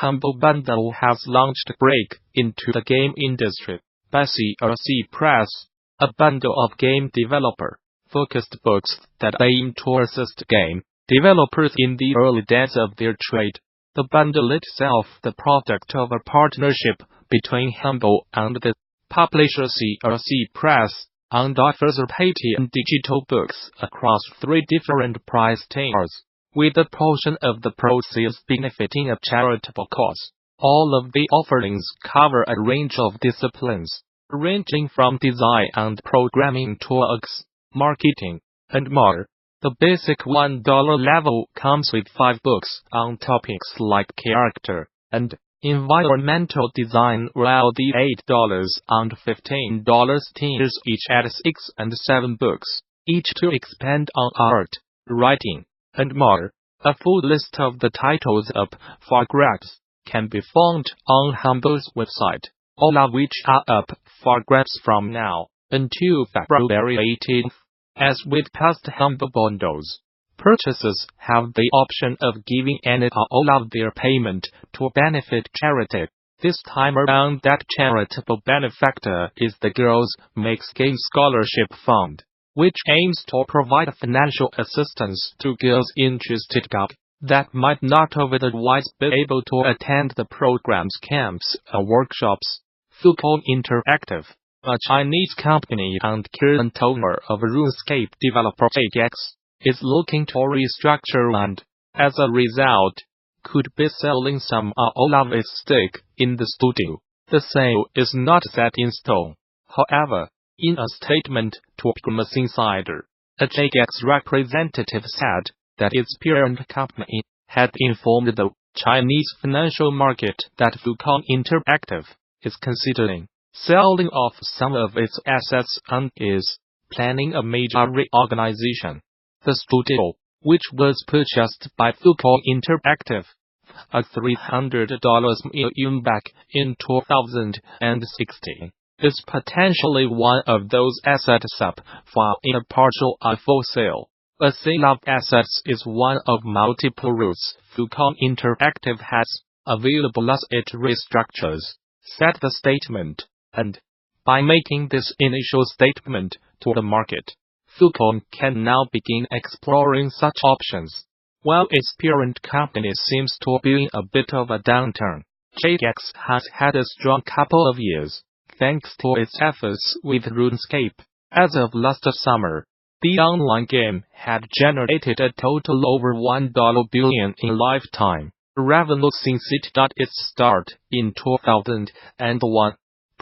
Humble Bundle has launched a break into the game industry by CRC Press, a bundle of game developer-focused books that aim to assist game developers in the early days of their trade. The bundle itself, the product of a partnership between Humble and the publisher CRC Press, and offers Paytm digital books across 3 different price tiers, with a portion of the proceeds benefiting a charitable cause. All of the offerings cover a range of disciplines, ranging from design and programming to UX, marketing, and more. The basic $1 level comes with 5 books on topics like character and environmental design, while the $8 and $15 tiers each add 6 and 7 books, each to expand on art, writing, and more. A full list of the titles up for grabs can be found on Humble's website, all of which are up for grabs from now until February 18th. As with past Humble bundles, purchasers have the option of giving any or all of their payment to a benefit charity. This time around, that charitable benefactor is the Girls Makes Game Scholarship Fund, which aims to provide financial assistance to girls interested that might not otherwise be able to attend the program's camps and workshops. Fucom Interactive, a Chinese company and current owner of RuneScape developer JX, is looking to restructure and, as a result, could be selling some or all of its stake in the studio. The sale is not set in stone. However, in a statement to Business Insider, a JX representative said that its parent company had informed the Chinese financial market that Fucom Interactive is considering selling off some of its assets and is planning a major reorganization. The studio, which was purchased by Fucom Interactive at $300 million back in 2016, is potentially one of those assets up for a partial or full sale. A sale of assets is one of multiple routes Fucom Interactive has available as it restructures, said the statement. And, by making this initial statement to the market, Fucom can now begin exploring such options. While its parent company seems to be in a bit of a downturn, JX has had a strong couple of years, thanks to its efforts with RuneScape. As of last summer, the online game had generated a total over $1 billion in lifetime revenue since it got its start in 2001.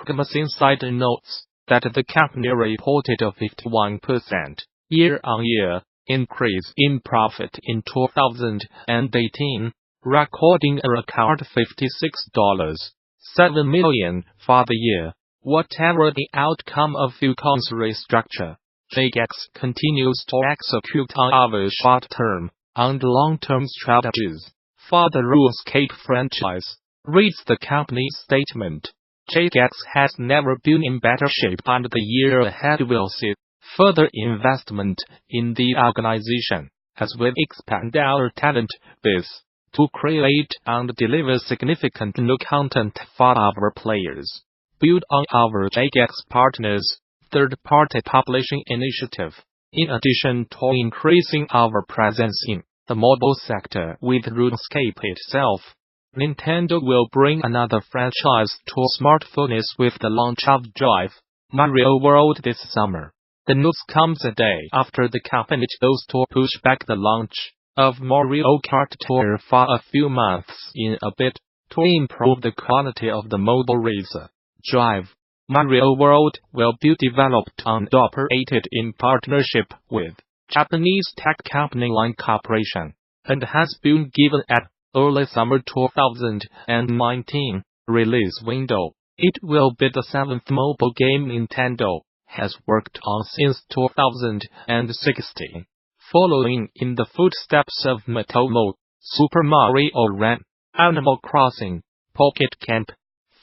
Business Insider notes that the company reported a 51% year-on-year increase in profit in 2018, recording a record $56.7 million for the year. Whatever the outcome of Fucom's restructure, JX continues to execute on our short-term and long-term strategies for the RuneScape franchise, reads the company's statement. JX has never been in better shape, and the year ahead will see further investment in the organization as we expand our talent base to create and deliver significant new content for our players. Build on our JX Partners third-party publishing initiative. In addition to increasing our presence in the mobile sector with RuneScape itself, Nintendo will bring another franchise to smartphones with the launch of Drive Mario World this summer. The news comes a day after the company chose to push back the launch of Mario Kart Tour for a few months in a bid to improve the quality of the mobile racer. Drive Mario World will be developed and operated in partnership with Japanese tech company Line Corporation, and has been given an early summer 2019 release window. It will be the 7th mobile game Nintendo has worked on since 2016, following in the footsteps of Matomo, Super Mario Run, Animal Crossing, Pocket Camp,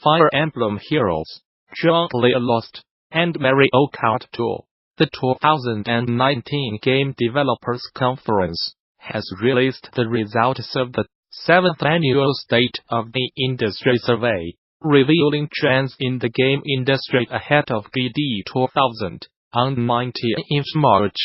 Fire Emblem Heroes, Journey Lost, and Mario Kart Tour. The 2019 Game Developers Conference has released the results of the 7th Annual State of the Industry Survey, revealing trends in the game industry ahead of GD 2000. On 19th March,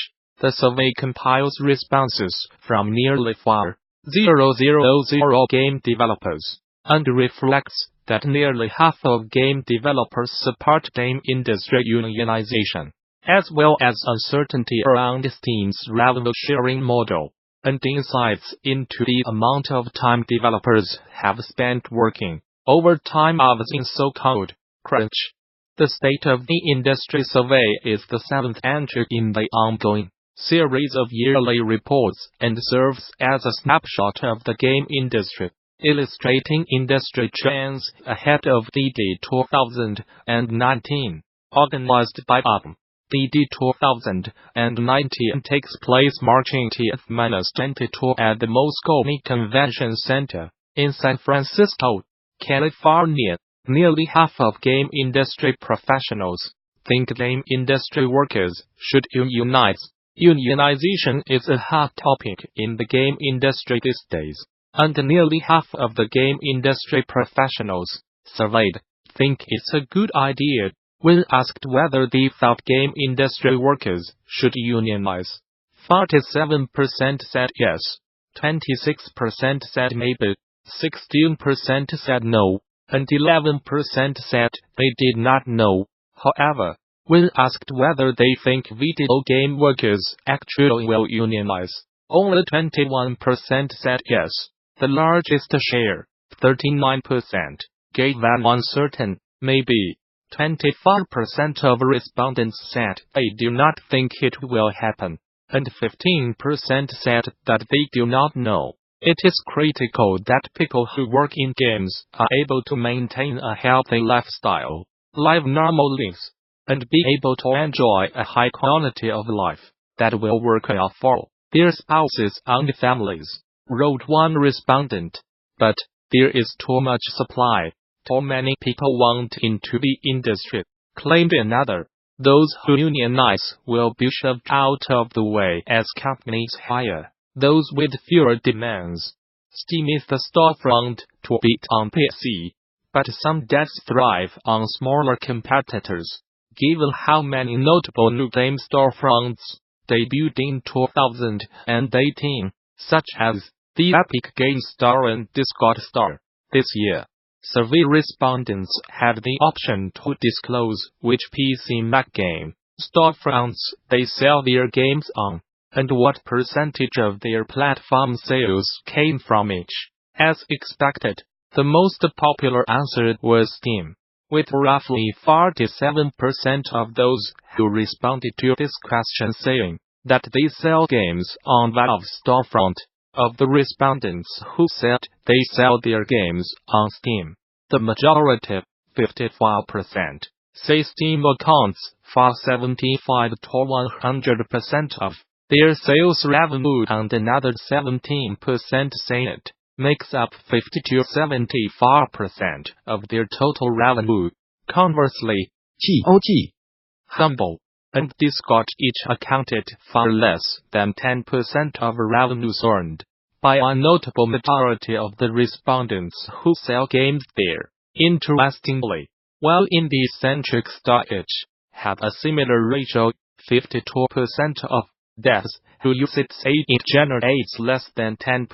the survey compiles responses from nearly 4,000 game developers, and reflects that nearly half of game developers support game industry unionization, as well as uncertainty around Steam's revenue-sharing model, and insights into the amount of time developers have spent working overtime hours in so-called crunch. The State of the Industry Survey is the 7th entry in the ongoing series of yearly reports and serves as a snapshot of the game industry, illustrating industry trends ahead of DD 2019. Organized by UPM, DD 2019 takes place March 18th-22 at the Moscow Convention Center in San Francisco, California. Nearly half of game industry professionals think game industry workers should unionize. Unionization is a hot topic in the game industry these days, and nearly half of the game industry professionals surveyed think it's a good idea. When asked whether they thought game industry workers should unionize, 47% said yes, 26% said maybe, 16% said no, and 11% said they did not know. However, when asked whether they think video game workers actually will unionize, only 21% said yes. The largest share, 39%, gave an uncertain, maybe. 25% of respondents said they do not think it will happen, and 15% said that they do not know. It is critical that people who work in games are able to maintain a healthy lifestyle, live normal lives, and be able to enjoy a high quality of life that will work well for their spouses and families, wrote one respondent. But there is too much supply. Too many people want into the industry, claimed another. Those who unionize will be shoved out of the way as companies hire those with fewer demands. Steam is the storefront to beat on PC, but some devs thrive on smaller competitors. Given how many notable new game storefronts debuted in 2018, such as the Epic Games Store and Discord Store, this year, survey respondents had the option to disclose which PC Mac game storefronts they sell their games on, and what percentage of their platform sales came from each. As expected, the most popular answer was Steam, with roughly 47% of those who responded to this question saying that they sell games on Valve's storefront. Of the respondents who said they sell their games on Steam, the majority, 54%, say Steam accounts for 75 to 100% of their sales revenue, and another 17% say it makes up 50 to 74% of their total revenue. Conversely, GOG, Humble, and Discord each accounted for less than 10% of revenues earned by a notable majority of the respondents who sell games there. Interestingly, while indie-centric storage had a similar ratio, 52% of devs who use it say it generates less than 10%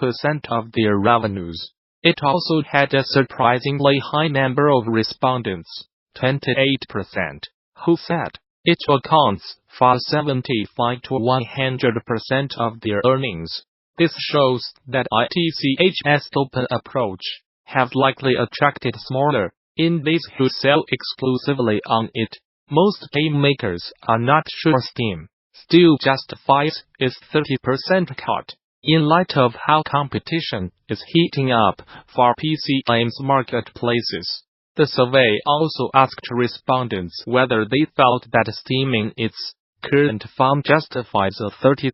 of their revenues. It also had a surprisingly high number of respondents, 28%, who said it accounts for 75 to 100% of their earnings. This shows that ITCH's open approach have likely attracted smaller indies who sell exclusively on it. Most game makers are not sure Steam still justifies its 30% cut, in light of how competition is heating up for PC games marketplaces. The survey also asked respondents whether they felt that Steam in its current form justifies a 30%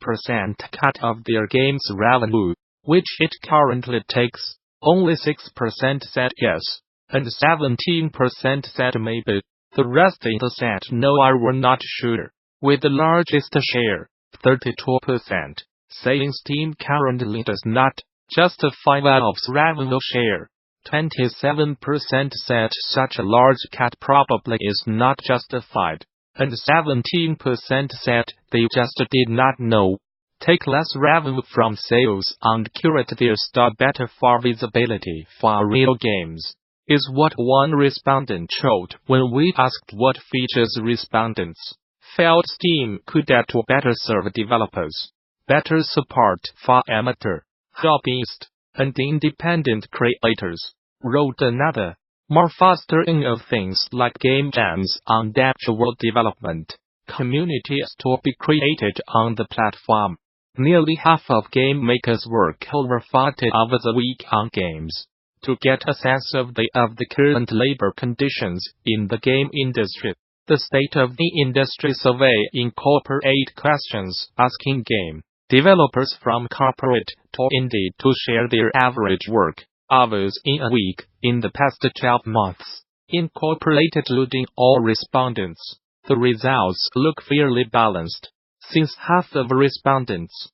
cut of their game's revenue, which it currently takes. Only 6% said yes, and 17% said maybe. The rest either said no or were not sure, with the largest share, 32%, saying Steam currently does not Just 5 out of 7 will share. 27% said such a large cut probably is not justified, and 17% said they just did not know. Take less revenue from sales and curate their store better for visibility for real games, is what one respondent showed when we asked what features respondents felt Steam could add to better serve developers. Better support for amateur, hobbyist, and independent creators, wrote another. More fostering of things like game jams and actual development communities to be created on the platform. Nearly half of game makers work over 40 hours a week on games. To get a sense of the current labor conditions in the game industry, the State of the Industry survey incorporates questions asking game developers from corporate to indie to share their average work hours in a week in the past 12 months. Incorporated including all respondents, the results look fairly balanced, since half of respondents,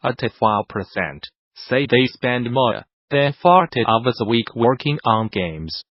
34%, say they spend more than 40 hours a week working on games.